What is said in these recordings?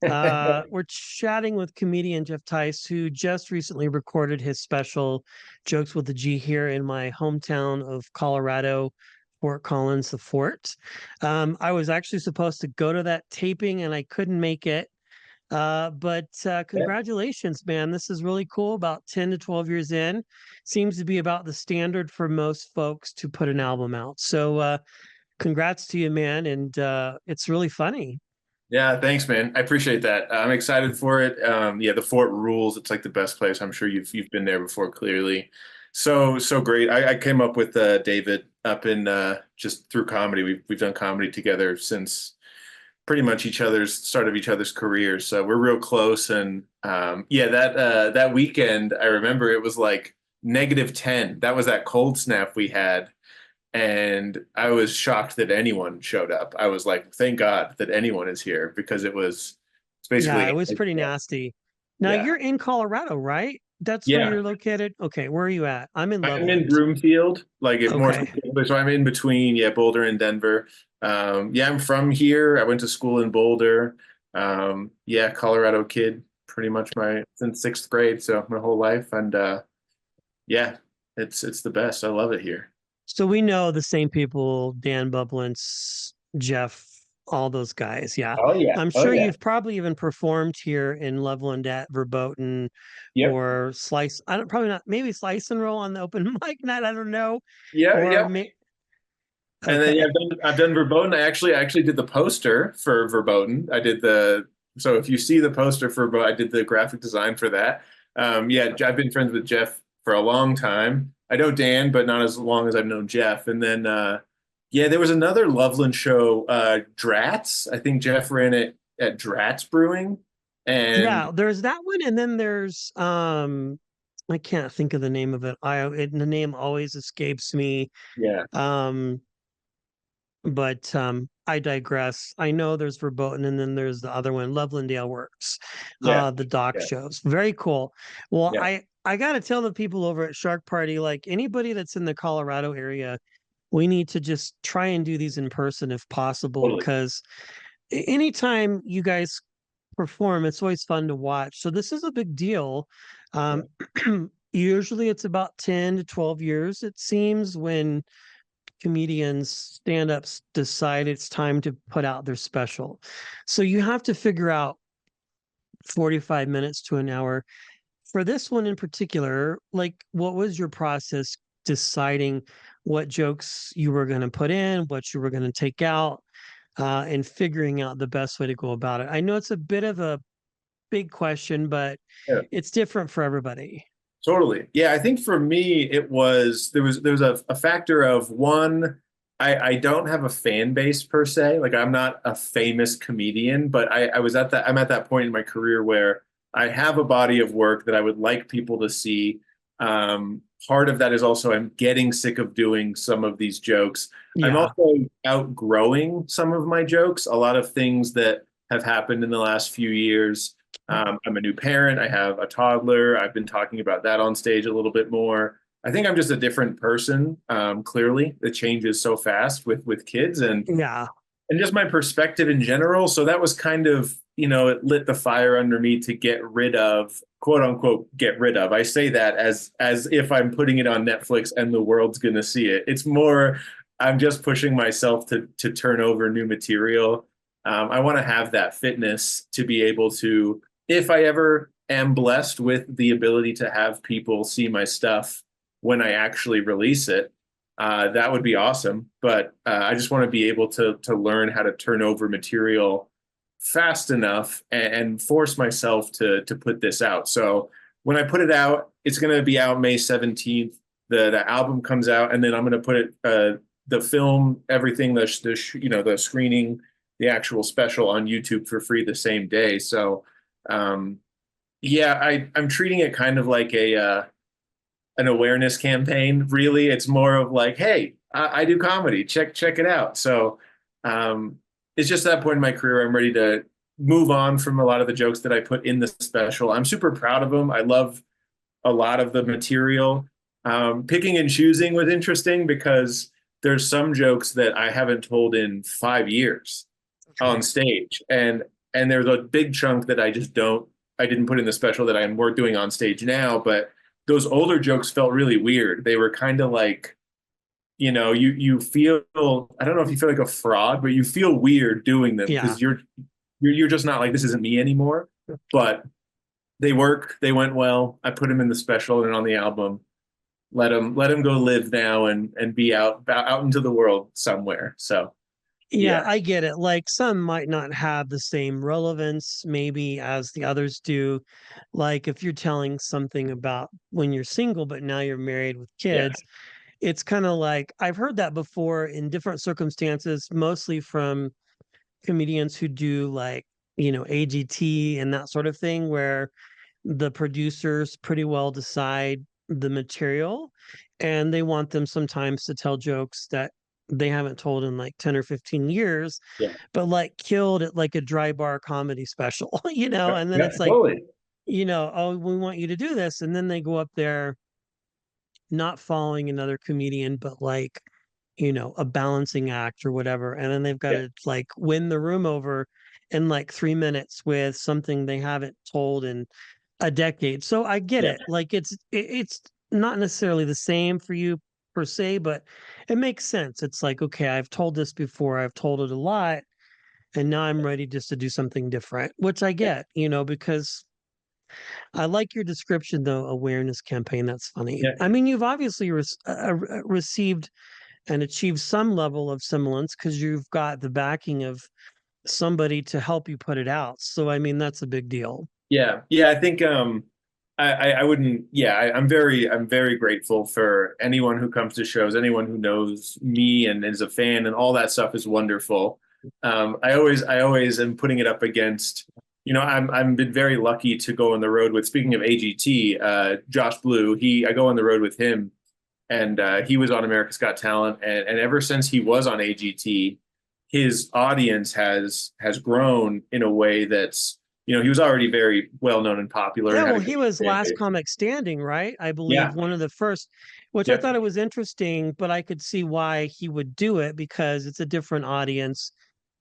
We're chatting with comedian Geoff Tice, who just recently recorded his special Jokes with the G here in my hometown of Colorado, Fort Collins, the Fort. I was actually supposed to go to that taping and I couldn't make it. But Yeah. congratulations, man. This is really cool. About 10 to 12 years in. Seems to be about the standard for most folks to put an album out. So congrats to you, man. And it's really funny. Yeah, thanks, man. I appreciate that. I'm excited for it. Yeah, the fort rules. It's like the best place. I'm sure you've been there before, clearly. So great. I came up with David up in just through comedy. We've done comedy together since pretty much each other's start of each other's careers. So we're real close. And yeah, that weekend, I remember it was like -10. That was that cold snap we had. And I was shocked that anyone showed up. I was like, thank God that anyone is here because it's Yeah, it basically was pretty nasty. Now yeah. you're in Colorado, right? That's where Yeah. you're located. Okay, where are you at? I'm in I'm in Loveland. Broomfield, like it more Okay. specifically. So I'm in between, yeah, Boulder and Denver. Yeah, I'm from here. I went to school in Boulder. Yeah, Colorado kid, pretty much my since sixth grade, so my whole life. And yeah, it's the best. I love it here. So we know the same people, Dan Bublins, Jeff, all those guys. Yeah. Oh yeah. I'm Oh sure yeah. you've probably even performed here in Loveland at Verboten Yep. or Slice. I don't probably not, maybe Slice and Roll on the open mic night. I don't know. Yeah, Or yeah. may, And then yeah, okay. I've done Verboten. I actually did the poster for Verboten. I did the so if you see the poster for Verboten, I did the graphic design for that. Yeah, I've been friends with Jeff for a long time. I know Dan, but not as long as I've known Jeff. And then yeah, there was another Loveland show, Drats. I think Jeff ran it at Drats Brewing. And Yeah, there's that one, and then there's I can't think of the name of it. The name always escapes me. yeah, Um, but I digress. I know there's Verboten, and then there's the other one, Lovelandale Works, yeah, the doc yeah, shows. Very cool. Well, yeah, I gotta tell the people over at Shark Party, like anybody that's in the Colorado area, we need to just try and do these in person if possible, totally. because anytime you guys perform, it's always fun to watch. So this is a big deal. Yeah, Um, usually it's about 10 to 12 years, it seems, when comedians, stand-ups decide it's time to put out their special. So you have to figure out 45 minutes to an hour. For this one in particular, like what was your process deciding what jokes you were going to put in, what you were going to take out, and figuring out the best way to go about it? I know it's a bit of a big question, but yeah. it's different for everybody. Totally. Yeah, I think for me it was there was a factor of one, I don't have a fan base per se. Like I'm not a famous comedian, but I'm at that point in my career where I have a body of work that I would like people to see. Part of that is also I'm getting sick of doing some of these jokes. I'm Yeah. also outgrowing some of my jokes. A lot of things that have happened in the last few years. I'm a new parent. I have a toddler. I've been talking about that on stage a little bit more. I think I'm just a different person. Clearly, it changes so fast with kids Yeah. and just my perspective in general. So that was kind of, it lit the fire under me to get rid of, quote unquote, get rid of. I say that as if I'm putting it on Netflix and the world's going to see it. It's more I'm just pushing myself to turn over new material. I want to have that fitness to be able to, if I ever am blessed with the ability to have people see my stuff when I actually release it, that would be awesome. But I just want to be able to learn how to turn over material fast enough and force myself to put this out. So when I put it out, it's going to be out May 17th. The album comes out, and then I'm going to put it the film, everything, the screening, the actual special on YouTube for free the same day. So yeah, I'm treating it kind of like a an awareness campaign. Really, it's more of like, hey, I do comedy. Check it out. So it's just that point in my career. I'm ready to move on from a lot of the jokes that I put in the special. I'm super proud of them. I love a lot of the material. Picking and choosing was interesting because there's some jokes that I haven't told in 5 years on Okay. stage, and and there's a big chunk that I didn't put in the special that I'm more doing on stage now, but those older jokes felt really weird. They were kind of like, you feel, I don't know if you feel like a fraud, but you feel weird doing them Yeah. because you're just not like, this isn't me anymore. But they work, they went well. I put them in the special and on the album. Let him go live now and be out into the world somewhere. So Yeah, yeah, I get it. Like some might not have the same relevance maybe as the others do. Like if you're telling something about when you're single, but now you're married with yeah, kids, it's kind of like I've heard that before in different circumstances, mostly from comedians who do like, AGT and that sort of thing, where the producers pretty well decide the material and they want them sometimes to tell jokes that they haven't told in like 10 or 15 years, yeah, but like killed at like a dry bar comedy special, yeah, and then yeah, it's like, totally. oh, we want you to do this. And then they go up there not following another comedian, but like, a balancing act or whatever. And then they've got Yeah, to like win the room over in like 3 minutes with something they haven't told in a decade. So I get yeah, it. Like it's not necessarily the same for you per se, but it makes sense. It's like, okay, I've told this before, I've told it a lot, and now I'm ready just to do something different, which I yeah, get, because I like your description though, awareness campaign. That's funny. yeah. I mean, you've obviously received and achieved some level of semblance because you've got the backing of somebody to help you put it out. So, I mean, that's a big deal. Yeah, yeah. I think I wouldn't. Yeah, I'm very grateful for anyone who comes to shows, anyone who knows me and is a fan, and all that stuff is wonderful. I always am putting it up against. I'm been very lucky to go on the road with. Speaking of AGT, Josh Blue, I go on the road with him, and he was on America's Got Talent, and ever since he was on AGT, his audience has grown in a way that's he was already very well known and popular Yeah, and had well, a he great was fan last base. comic standing, right? I Yeah, believe one of the first, which I yep, thought it was interesting, but I could see why he would do it because it's a different audience,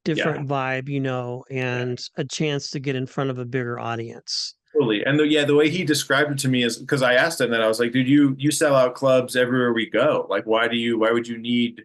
yeah, different vibe, yeah, and a chance to get in front of a bigger audience. totally. And the way he described it to me is because I asked him that I was like, dude, you sell out clubs everywhere we go. Like, why would you need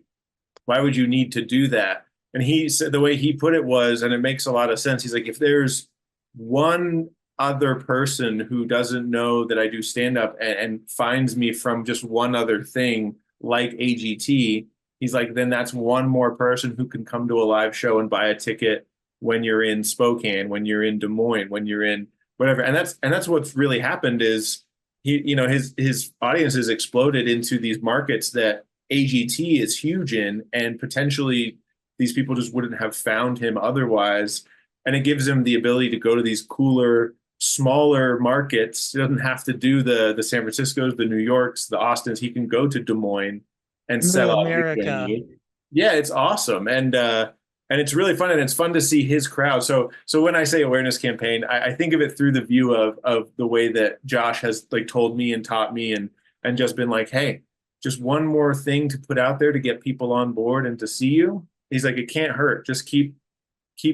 to do that? And he said the way he put it was, and it makes a lot of sense. He's like, if there's one other person who doesn't know that I do stand up and finds me from just one other thing like AGT, he's like, then that's one more person who can come to a live show and buy a ticket when you're in Spokane, when you're in Des Moines, when you're in whatever. And that's what's really happened is his audience has exploded into these markets that AGT is huge in, and potentially these people just wouldn't have found him otherwise. And it gives him the ability to go to these cooler, smaller markets. He doesn't have to do the San Franciscos, the New Yorks, the Austins. He can go to Des Moines and Middle sell out big America. venues. Yeah, it's awesome. And it's really fun, and it's fun to see his crowd. So when I say awareness campaign, I think of it through the view of the way that Josh has like told me and taught me and just been like, hey, just one more thing to put out there to get people on board and to see you. He's like, it can't hurt. Just keep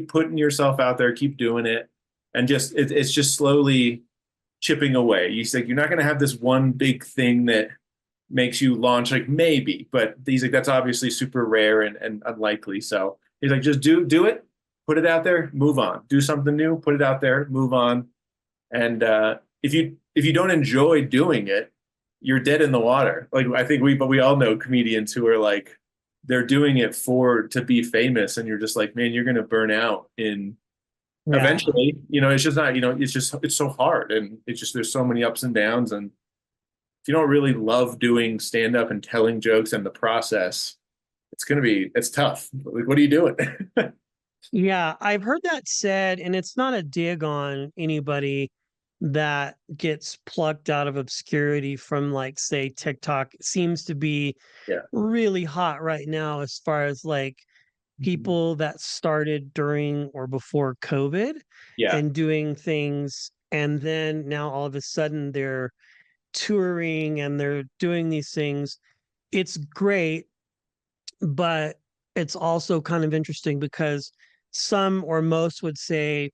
putting yourself out there, keep doing it, and it's just slowly chipping away. He's like, you're not going to have this one big thing that makes you launch, like maybe, but he's like, that's obviously super rare and unlikely. So he's like, just do it, put it out there, move on, do something new, put it out there, move on. And if you don't enjoy doing it, you're dead in the water. Like I think but we all know comedians who are like they're doing it to be famous, and you're just like, man, you're gonna burn out in Yeah. eventually. It's just not, it's so hard, and it's just there's so many ups and downs, and if you don't really love doing stand up and telling jokes and the process, it's tough. Like, what are you doing? Yeah, I've heard that said, and it's not a dig on anybody that gets plucked out of obscurity from, like, say, TikTok. It seems to be Yeah, really hot right now as far as like people that started during or before COVID yeah, and doing things. And then now all of a sudden they're touring and they're doing these things. It's great, but it's also kind of interesting because some or most would say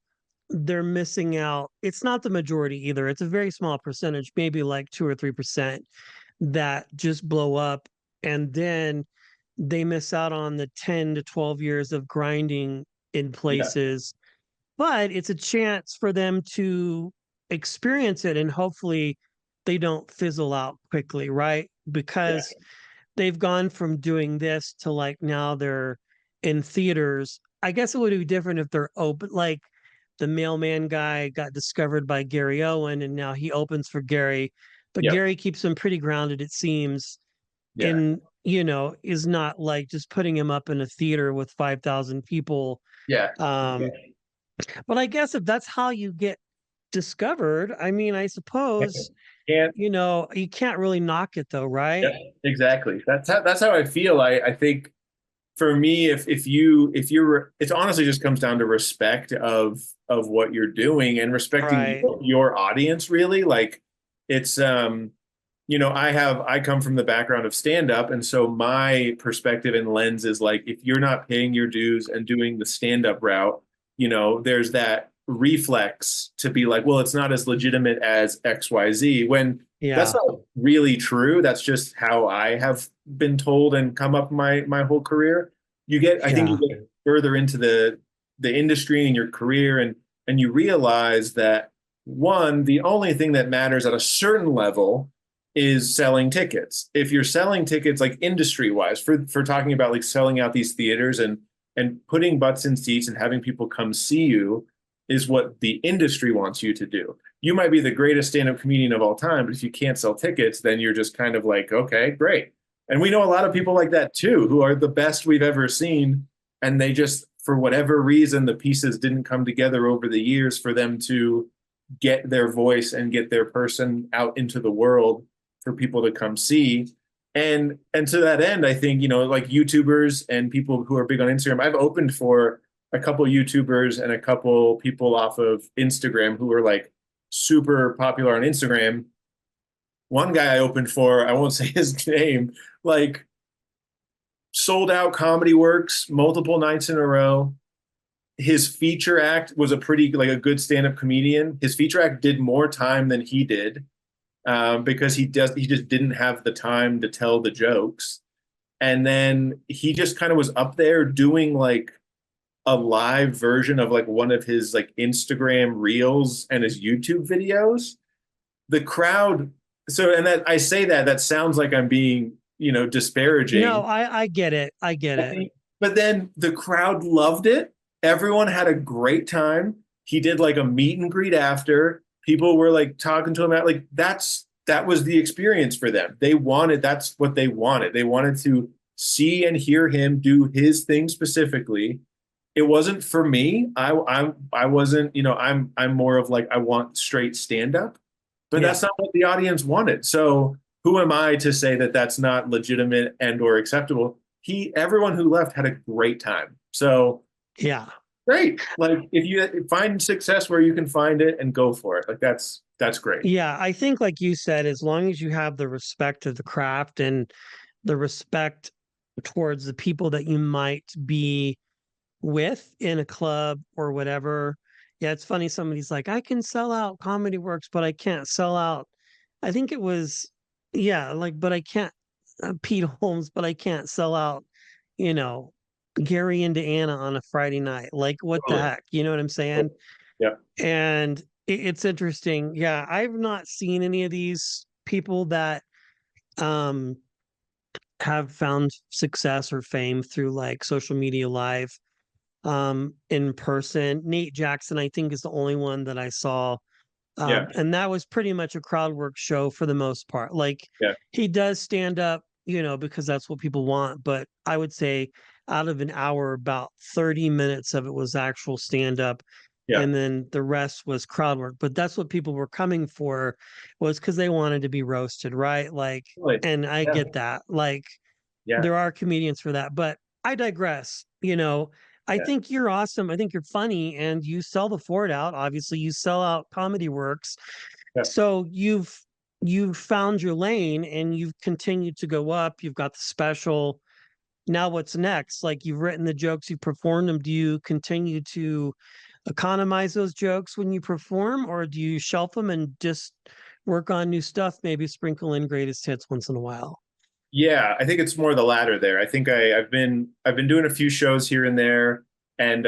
they're missing out. It's not the majority either. It's a very small percentage, maybe like 2 or 3% that just blow up. And then they miss out on the 10 to 12 years of grinding in Yeah. places. But it's a chance for them to experience it, and hopefully they don't fizzle out quickly, right? Yeah. Because they've gone from doing this to like now they're in theaters. I guess it would be different if they're open, like the mailman guy got discovered by Gary Owen and now he opens for Gary, but Yep. Gary keeps him pretty grounded, it seems, Yeah. in, is not like just putting him up in a theater with 5,000 people. Yeah. Um, but I guess if that's how you get discovered, I mean, I suppose, Can't. you can't really knock it though, Yeah. right? Exactly. That's how I feel. I think for me, if you're, it honestly just comes down to respect of what you're doing and respecting Right. your audience. Really, like it's I come from the background of stand up, and so my perspective and lens is like if you're not paying your dues and doing the stand up route, there's that reflex to be like, well, it's not as legitimate as XYZ when that's Yeah. not really true. That's just how I have been told and come up my whole career. I think you Yeah. get further into the industry and your career, and you realize that one, the only thing that matters at a certain level is selling tickets. If you're selling tickets like industry wise, for talking about like selling out these theaters and putting butts in seats and having people come see you is what the industry wants you to do. You might be the greatest stand-up comedian of all time, but if you can't sell tickets, then you're just kind of like, okay, great. And we know a lot of people like that too, who are the best we've ever seen. And they just, for whatever reason, the pieces didn't come together over the years for them to get their voice and get their person out into the world for people to come see. And to that end, I think, like YouTubers and people who are big on Instagram, I've opened for a couple YouTubers and a couple people off of Instagram who are like super popular on Instagram. One guy I opened for, I won't say his name, like sold out Comedy Works multiple nights in a row. His feature act was like a good stand-up comedian. His feature act did more time than he did because he just didn't have the time to tell the jokes. And then he just kind of was up there doing like a live version of like one of his like Instagram reels and his YouTube videos. The crowd, so and that I say that sounds like I'm being, No, disparaging. I get it. I get it. But then the crowd loved it. Everyone had a great time. He did like a meet and greet after. People were like talking to him at like that was the experience for them. That's what they wanted. They wanted to see and hear him do his thing specifically. It wasn't for me. I wasn't, I'm more of like I want straight stand up, but Yeah. that's not what the audience wanted. So who am I to say that that's not legitimate and or acceptable? Everyone who left had a great time. So Yeah. great. Like if you find success where you can find it and go for it, like that's great. Yeah. I think, like you said, as long as you have the respect of the craft and the respect towards the people that you might be with in a club or whatever. Yeah, it's funny. Somebody's like, I can sell out Comedy Works, but I can't sell out. I think it was, yeah, like, but I can't, Pete Holmes, but I can't sell out, you know, Gary, Indiana on a Friday night. Like, what the Totally. heck? You know what I'm saying? Yeah. And it's interesting. Yeah, I've not seen any of these people that um have found success or fame through like social media live in person. Nate Jackson, I think, is the only one that I saw. Yeah. And that was pretty much a crowd work show for the most part. Like Yeah. he does stand up, because that's what people want. But I would say out of an hour, about 30 minutes of it was actual stand up. Yeah. And then the rest was crowd work. But that's what people were coming for, was because they wanted to be roasted, right? Like, Totally. and I Yeah. get that. Like, Yeah. there are comedians for that, but I digress. I Yeah. think you're awesome. I think you're funny and you sell the Ford out. Obviously, you sell out Comedy Works. Yeah. So you've found your lane and you've continued to go up. You've got the special. Now what's next? Like, you've written the jokes, you've performed them. Do you continue to economize those jokes when you perform, or do you shelf them and just work on new stuff, maybe sprinkle in greatest hits once in a while? Yeah, I think it's more the latter there. I think I've been doing a few shows here and there, and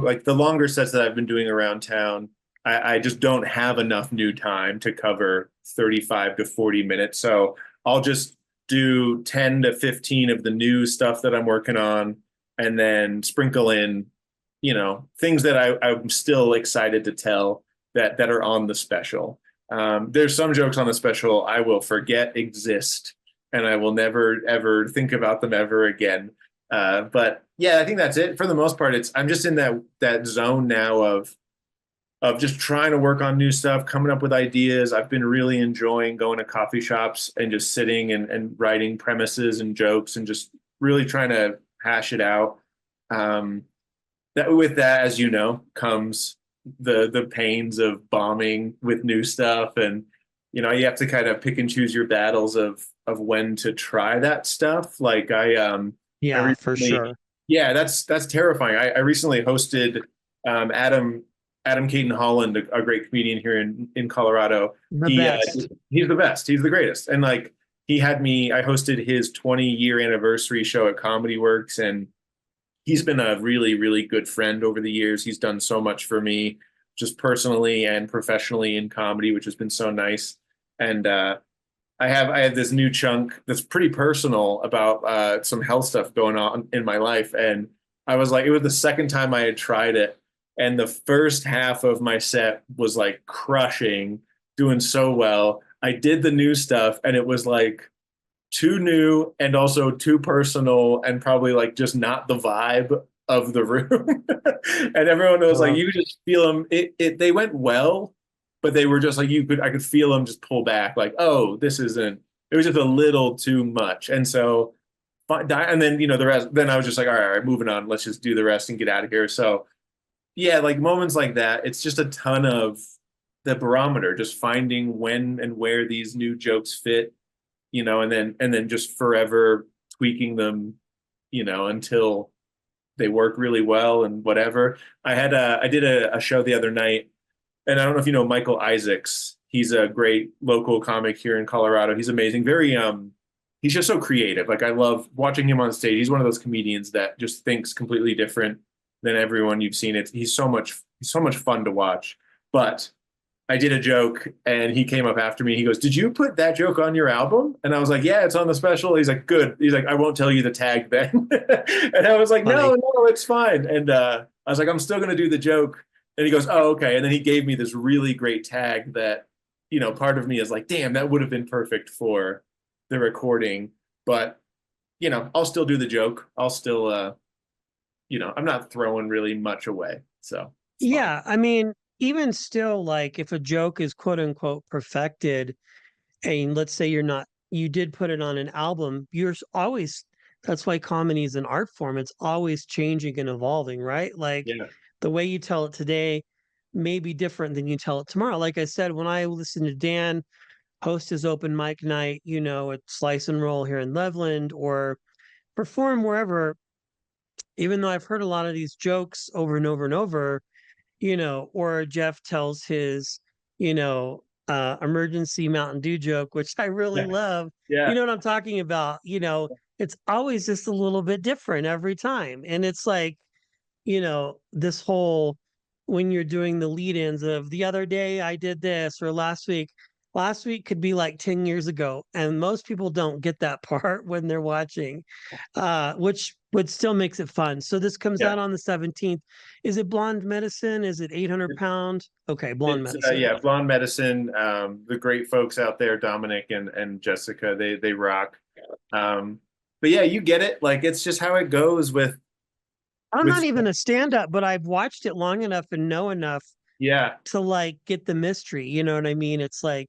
like the longer sets that I've been doing around town, I just don't have enough new time to cover 35 to 40 minutes. So I'll just do 10 to 15 of the new stuff that I'm working on, and then sprinkle in, things that I'm still excited to tell that are on the special. There's some jokes on the special I will forget exist and I will never ever think about them ever again. But yeah, I think that's it for the most part. I'm just in that zone now of just trying to work on new stuff, coming up with ideas. I've been really enjoying going to coffee shops and just sitting and writing premises and jokes and just really trying to hash it out. That with that, as you know, comes the pains of bombing with new stuff, and you have to kind of pick and choose your battles of when to try that stuff. Like I Yeah, for recently, sure. yeah, that's terrifying. I recently hosted Adam Caton Holland, a great comedian here in Colorado. The best. He's the best. He's the greatest. And like he had me, I hosted his 20-year anniversary show at Comedy Works, and he's been a really, really good friend over the years. He's done so much for me, just personally and professionally in comedy, which has been so nice. And I have this new chunk that's pretty personal about some health stuff going on in my life, and I was like, it was the second time I had tried it, and the first half of my set was like crushing, doing so well. I did the new stuff, and it was like too new and also too personal and probably like just not the vibe of the room. And everyone was like, Uh, you could just feel them. They went well, but they were just like, I could feel them just pull back like, oh, this isn't, it was just a little too much. And so, and then, the rest, then I was just like, all right, moving on. Let's just do the rest and get out of here. So yeah, like moments like that, it's just a ton of the barometer, just finding when and where these new jokes fit, and then just forever tweaking them, until they work really well and whatever. I did a show the other night, and I don't know if you know Michael Isaacs. He's a great local comic here in Colorado. He's amazing. He's just so creative. Like I love watching him on stage. He's one of those comedians that just thinks completely different than everyone you've seen. He's so much fun to watch. But I did a joke and he came up after me. He goes, "Did you put that joke on your album?" And I was like, "Yeah, it's on the special." He's like, "Good." He's like, "I won't tell you the tag then." And I was like, "No, Funny. no, it's fine." And I was like, "I'm still going to do the joke." And he goes, "Oh, okay." And then he gave me this really great tag that, part of me is like, damn, that would have been perfect for the recording. But, I'll still do the joke. I'll still, I'm not throwing really much away. So it's fine. Yeah, I mean, even still, like if a joke is quote unquote perfected, and let's say you did put it on an album, always, that's why comedy is an art form. It's always changing and evolving, right? Like Yeah. the way you tell it today may be different than you tell it tomorrow. Like I said, when I listen to Dan host his open mic night, at Slice and Roll here in Loveland or perform wherever, even though I've heard a lot of these jokes over and over and over, or Geoff tells his, emergency Mountain Dew joke, which I really Yeah. love. You Yeah. know what I'm talking about? It's always just a little bit different every time. And it's like, this whole when you're doing the lead-ins of the other day I did this or last week could be like 10 years ago, and most people don't get that part when they're watching, which still makes it fun. So this comes Yeah. out on the 17th. Is it Blonde Medicine? Is it 800 pound? Okay, Blonde It's Medicine. yeah, Blonde Medicine. The great folks out there, Dominic and Jessica, they rock. But yeah, you get it. Like it's just how it goes I'm with not even a stand-up, but I've watched it long enough and know enough yeah, to like get the mystery. You know what I mean? It's like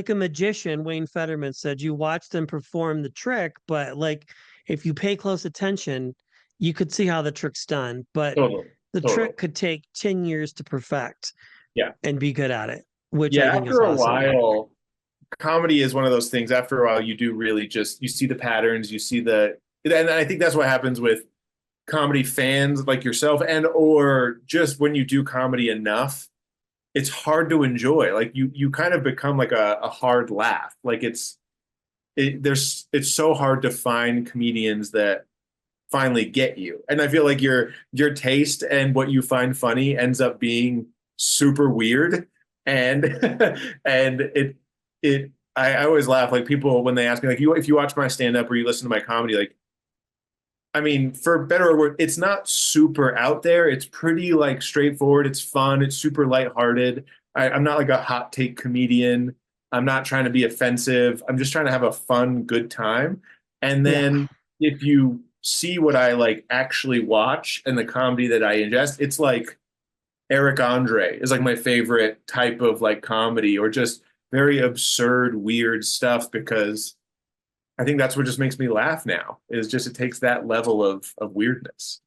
a magician. Wayne Fetterman said, you watch them perform the trick, but like if you pay close attention, you could see how the trick's done. But totally, the totally. trick could take 10 years to perfect Yeah, and be good at it, which I yeah. think is After a awesome. while, comedy is one of those things. After a while, you do really just you see the patterns, you see and I think that's what happens with comedy fans like yourself, and or just when you do comedy enough, it's hard to enjoy. Like you kind of become like a hard laugh. Like it's so hard to find comedians that finally get you. And I feel like your taste and what you find funny ends up being super weird. And and I always laugh like people when they ask me like you if you watch my stand up or you listen to my comedy, like I mean, for better or worse, it's not super out there. It's pretty like straightforward. It's fun. It's super lighthearted. I'm not like a hot take comedian. I'm not trying to be offensive. I'm just trying to have a fun, good time. And Yeah. then if you see what I like actually watch and the comedy that I ingest, it's like Eric Andre is like my favorite type of like comedy or just very absurd, weird stuff because I think that's what just makes me laugh now is just it takes that level of weirdness.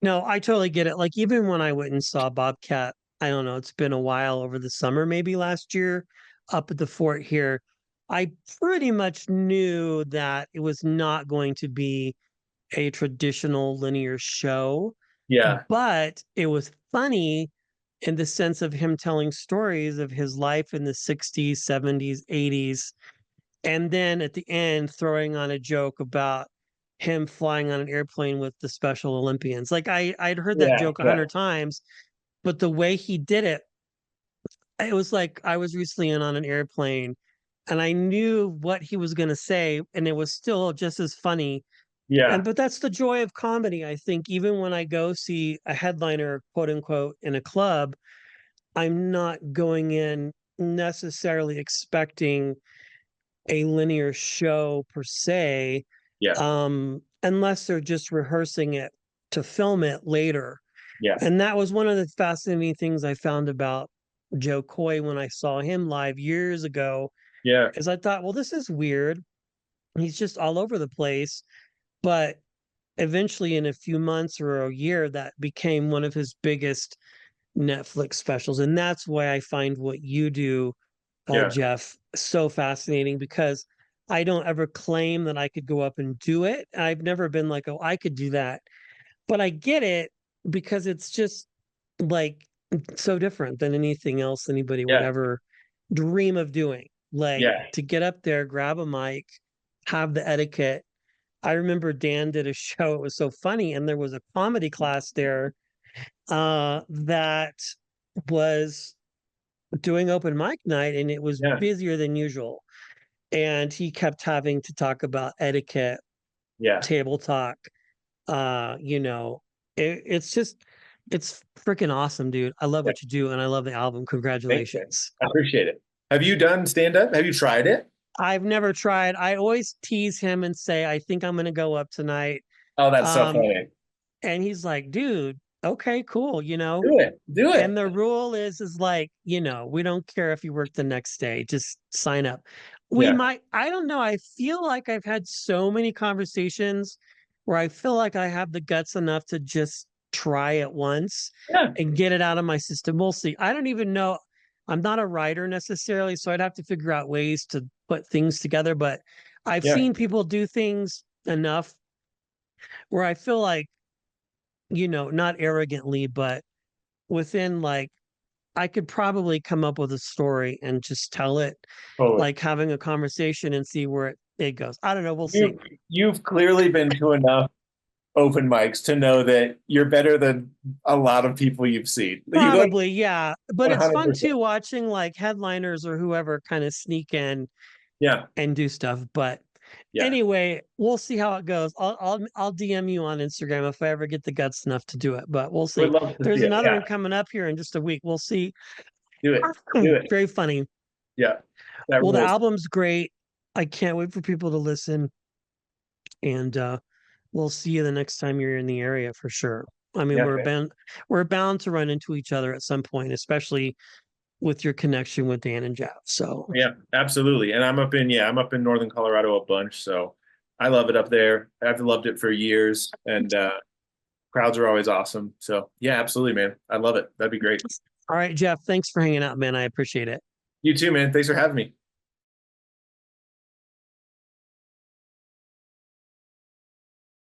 No, I totally get it. Like even when I went and saw Bobcat, I don't know, it's been a while over the summer, maybe last year, up at the fort here. I pretty much knew that it was not going to be a traditional linear show, Yeah, but it was funny in the sense of him telling stories of his life in the 60s, 70s, 80s, and then at the end throwing on a joke about him flying on an airplane with the Special Olympians. Like I'd heard that yeah, joke a yeah, hundred times, but the way he did it, it was like I was recently in on an airplane and I knew what he was going to say, and it was still just as funny. yeah, And but that's the joy of comedy. I think even when I go see a headliner, quote unquote, in a club, I'm not going in necessarily expecting a linear show per se, yeah, unless they're just rehearsing it to film it later. yeah, And that was one of the fascinating things I found about Joe Coy when I saw him live years ago, yeah, is I thought, well, this is weird. He's just all over the place. But eventually, in a few months or a year, that became one of his biggest Netflix specials. And that's why I find what you do, yeah, Geoff, so fascinating because I don't ever claim that I could go up and do it. I've never been like, oh, I could do that. But I get it because it's just like so different than anything else anybody would yeah, ever dream of doing. Like yeah, to get up there, grab a mic, have the etiquette. I remember Dan did a show, it was so funny, and there was a comedy class there that was doing open mic night and it was yeah, busier than usual. And he kept having to talk about etiquette, yeah, table talk. You know, it's just it's freaking awesome, dude. I love yeah. what you do and I love the album. Thank you. Congratulations. I appreciate it. Have you done stand up? Have you tried it? I've never tried. I always tease him and say, I think I'm gonna go up tonight. Oh, that's so Um, funny. and he's like, dude, okay, cool, you know. Do it. Do And it. the rule is like, you know, we don't care if you work the next day, just sign up. We Yeah. might, I don't know. I feel like I've had so many conversations where I feel like I have the guts enough to just try it once Yeah. and get it out of my system. We'll see. I don't even know. I'm not a writer necessarily, so I'd have to figure out ways to put things together. But I've Yeah. seen people do things enough where I feel like, you know, not arrogantly, but within like I could probably come up with a story and just tell it, Totally. like having a conversation and see where it goes. I don't know. We'll see. You've clearly been to enough open mics to know that you're better than a lot of people you've seen. You like Probably, yeah. But it's fun 100%. too watching like headliners or whoever kind of sneak in Yeah. and do stuff. But Yeah. anyway, we'll see how it goes. I'll DM you on Instagram if I ever get the guts enough to do it. But we'll Would see. love to see There's it. another Yeah. one coming up here in just a week. We'll see. Do it. Do it. Very funny. Yeah. That Well, the rules. album's great. I can't wait for people to listen. And we'll see you the next time you're in the area for sure. I mean, Yeah. we're bound to run into each other at some point, especially with your connection with Dan and Geoff. So, Yeah, absolutely. And I'm up in northern Colorado a bunch, so I love it up there. I've loved it for years, and crowds are always awesome. So yeah, absolutely, man. I love it. That'd be great. all right, Geoff, thanks for hanging out, man. I appreciate it. You too, man. Thanks for having me.